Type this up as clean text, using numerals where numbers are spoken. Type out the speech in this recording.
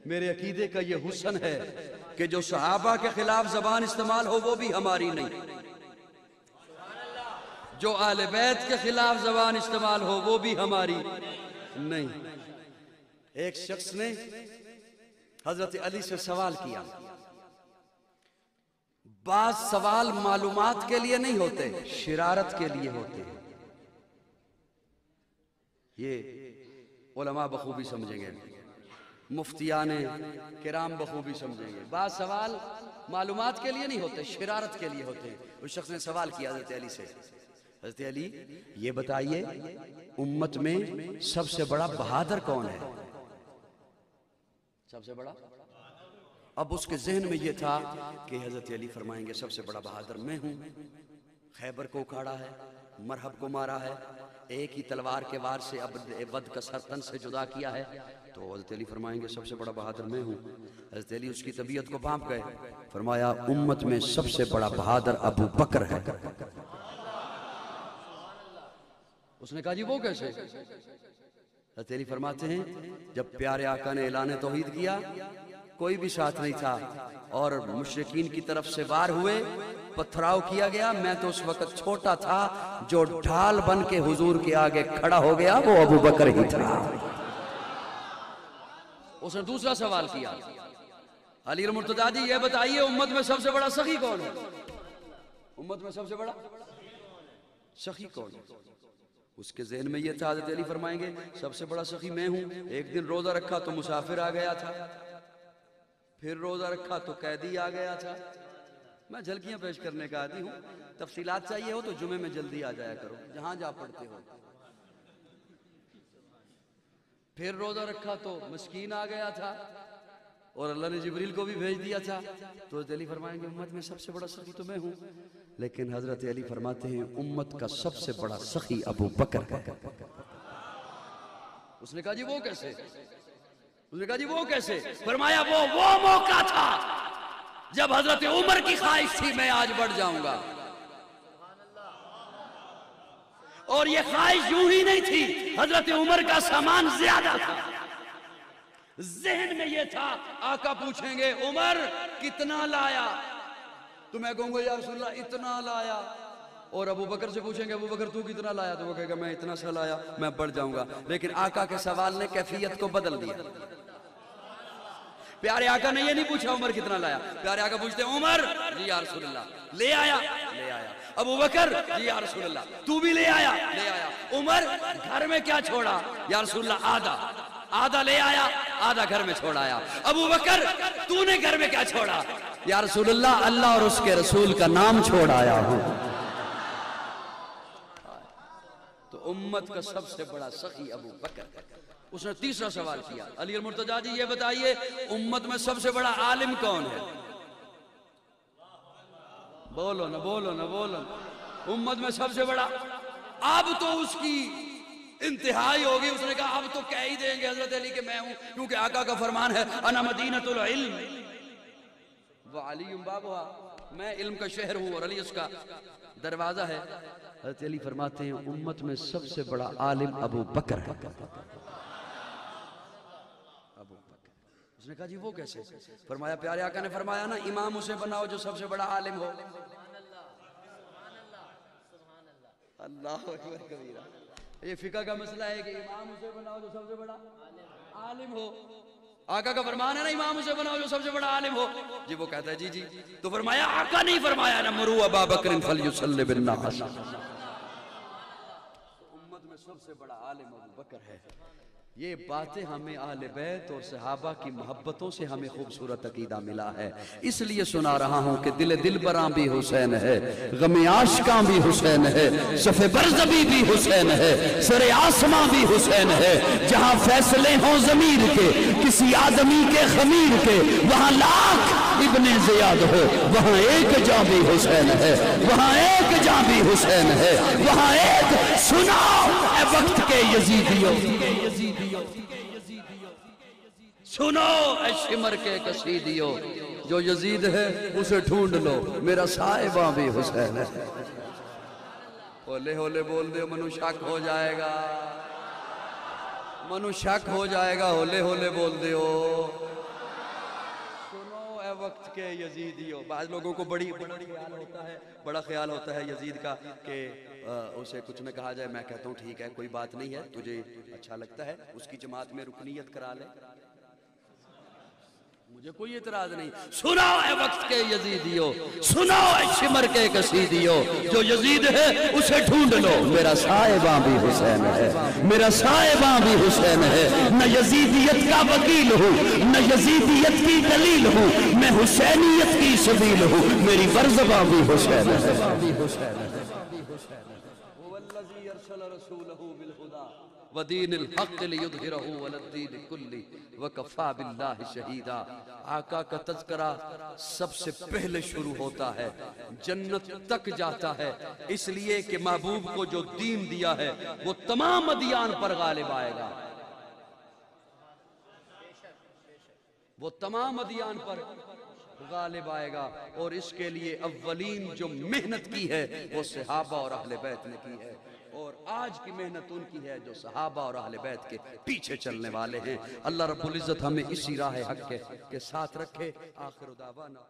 میرے عقیدے کا یہ حسن ہے کہ جو صحابہ کے خلاف زبان استعمال ہو وہ بھی ہماری نہیں، جو آل بیت کے خلاف زبان استعمال ہو وہ بھی ہماری نہیں۔ ایک شخص نے حضرت علی سے سوال کیا، بعض سوال معلومات کے لیے نہیں ہوتے، شرارت کے لیے ہوتے ہیں۔ یہ علماء بخوبی سمجھیں گے، مفتیان کرام بخوبی سمجھیں گے۔ بعض سوال معلومات کے لیے نہیں ہوتے، شرارت کے لیے ہوتے ہیں۔ اس شخص نے سوال کیا حضرت علی سے، حضرت علی یہ بتائیے امت میں سب سے بڑا بہادر کون ہے؟ سب سے بڑا؟ اب اس کے ذہن میں یہ تھا کہ حضرت علی فرمائیں گے سب سے بڑا بہادر میں ہوں، خیبر کو اکھاڑا ہے، مرحب کو مارا ہے، ایک ہی تلوار کے وار سے ود کا سر تن سے جدا کیا ہے، تو حضرت علی فرمائیں گے سب سے بڑا بہادر میں ہوں۔ حضرت علی اس کی طبیعت کو بھانپ گئے، فرمایا امت میں سب سے بڑا بہادر ابو بکر ہے۔ اس نے کہا جی وہ کیسے؟ حضرت علی فرماتے ہیں جب پیارے آقا نے اعلان توحید کیا کوئی بھی ساتھ نہیں تھا اور مشرکین کی طرف سے وار ہوئے، پتھراؤ کیا گیا، میں تو اس وقت چھوٹا تھا، جو ڈھال بن کے حضور کے آگے کھڑا ہو گیا وہ ابو بکر ہی تھا۔ اس نے دوسرا سوال کیا، علی المرتضیٰ جی یہ بتائیے امت میں سب سے بڑا سخی کون ہے؟ امت میں سب سے بڑا سخی کون ہے؟ اس کے ذہن میں یہ تھا، حضرت علی فرمائیں گے سب سے بڑا سخی میں ہوں۔ ایک دن روزہ رکھا تو مسافر آ گیا تھا، پھر روزہ رکھا تو قیدی آ گیا تھا۔ میں جھلکیاں پیش کرنے کا عادی ہوں، تفصیلات چاہیے ہو تو جمعے میں جلدی آ جایا کرو جہاں جا پڑھتے ہو۔ پھر روزہ رکھا تو مسکین آ گیا تھا اور اللہ نے جبریل کو بھی بھیج دیا تھا۔ تو حضرت علی فرمائیں گے امت میں سب سے بڑا سخی تو میں ہوں، لیکن حضرت علی فرماتے ہیں امت کا سب سے بڑا سخی ابو بکر ہے۔ اس نے کہا جی وہ کیسے؟ اس نے کہا جی وہ کیسے؟ فرمایا وہ موقع تھا جب حضرت عمر کی خواہش تھی میں آج بڑھ جاؤں گا، اور یہ خواہش یوں ہی نہیں تھی، حضرت عمر کا سامان زیادہ تھا، ذہن میں یہ تھا آقا پوچھیں گے عمر کتنا لایا تو میں کہوں گا یا رسول اللہ اتنا لایا، اور ابو بکر سے پوچھیں گے ابو بکر تو کتنا لایا تو وہ کہے گا میں اتنا سا لایا، میں بڑھ جاؤں گا۔ لیکن آقا کے سوال نے کیفیت کو بدل دیا۔ پیارے آقا نے یہ نہیں پوچھا عمر کتنا لایا، پیارے آقا پوچھتے عمر جی یا رسول اللہ لے آیا، لے آیا، ابو بکر جی یا رسول اللہ تو بھی لے آیا، لے آیا، عمر گھر میں کیا چھوڑا یا رسول اللہ آدھا لے آیا، آدھا گھر میں چھوڑ آیا، ابو بکر تو نے گھر میں کیا چھوڑا یا رسول اللہ اللہ اور اس کے رسول کا نام چھوڑ آیا ہوں۔ تو امت کا سب سے بڑا سخی ابو بکر ہے۔ اس نے تیسرا سوال کیا، علی المرتضیٰ جی یہ بتائیے امت میں سب سے بڑا عالم کون ہے؟ بولو نا بولو نا بولو نا، امت میں سب سے بڑا، اب تو اس کی انتہائی ہوگی، اس نے کہا اب تو کہہ ہی دیں گے حضرت علی کہ میں ہوں، کیونکہ آقا کا فرمان ہے انا مدینۃ العلم وعلی بابها، میں علم کا شہر ہوں اور علی اس کا دروازہ ہے۔ حضرت علی فرماتے ہیں امت میں سب سے بڑا عالم ابو بکر ہے۔ ابو بکر، اس نے کہا جی وہ کیسے؟ فرمایا پیارے آقا نے فرمایا نا امام اسے بناؤ جو سب سے بڑا عالم ہو۔ اللہ اکبر کبیرہ، یہ فقہ کا مسئلہ ہے کہ امام اسے بناؤ جو سب سے بڑا عالم ہو۔ آقا کا فرمان ہے نا امام اسے بناؤ جو سب سے بڑا عالم ہو۔ جی وہ کہتا ہے جی جی، تو فرمایا آقا نہیں فرمایا نا مروا ابا بکر فلیصلی بالناس، امت میں سب سے بڑا عالم ابو بکر ہے۔ یہ باتیں ہمیں اہل بیت اور صحابہ کی محبتوں سے ہمیں خوبصورت عقیدہ ملا ہے، اس لیے سنا رہا ہوں کہ دل براں بھی حسین ہے، غم عاشقاں بھی حسین ہے، صف برزبی بھی حسین ہے، سر آسماں بھی حسین ہے، جہاں فیصلے ہوں ضمیر کے کسی آدمی کے خمیر کے، وہاں لاکھ ابن زیاد ہو وہاں ایک جاں بھی حسین ہے، وہاں ایک جاں بھی حسین ہے، وہاں ایک سناؤ اے وقت کے یزیدیوں، سنو اے شمر کے قصیدیوں، جو یزید ہے اسے ڈھونڈ لو میرا صاحبہ بھی حسین ہے۔ ہولے ہولے بول دے منو شک ہو جائے گا، منو شک ہو جائے گا، ہولے ہولے بول دیو وقت کے یزیدیوں. بعض لوگوں کو بڑا خیال ہوتا ہے یزید کا کہ اسے کچھ نہ کہا جائے. میں کہتا ہوں ٹھیک ہے کوئی بات نہیں ہے, تجھے اچھا لگتا ہے اس کی جماعت میں رکنیت کرا لے, مجھے کوئی اعتراض نہیں. سناؤ اے وقت کے یزیدیوں, سناؤ اے شمر کے کسیدیوں, جو یزید ہے اسے ڈھونڈ لو. میرا صاحباں بھی حسین ہے, میرا صاحباں بھی حسین ہے. نہ یزیدیت کا وکیل ہوں, نہ یزیدیت کی دلیل ہوں, میں حسینیت کی سبیل ہوں. میری ورزباں بھی حسین ہے. والذی ارسل رسولہ بالہدی ودین الحق لیظہرہ علی الدین کلہ وکفی باللہ شہیدا. آقا کا تذکرہ سب سے پہلے شروع ہوتا ہے, جنت تک جاتا ہے, اس لیے کہ محبوب کو جو دین دیا ہے وہ تمام ادیان پر غالب آئے گا, وہ تمام ادیان پر غالب آئے گا. اور اس کے لیے اولین جو محنت کی ہے وہ صحابہ اور اہل بیت نے کی ہے, اور آج کی محنت ان کی ہے جو صحابہ اور اہل بیت کے پیچھے چلنے والے ہیں. اللہ رب العزت ہمیں اسی راہ حق کے ساتھ رکھے. آخر دعوانا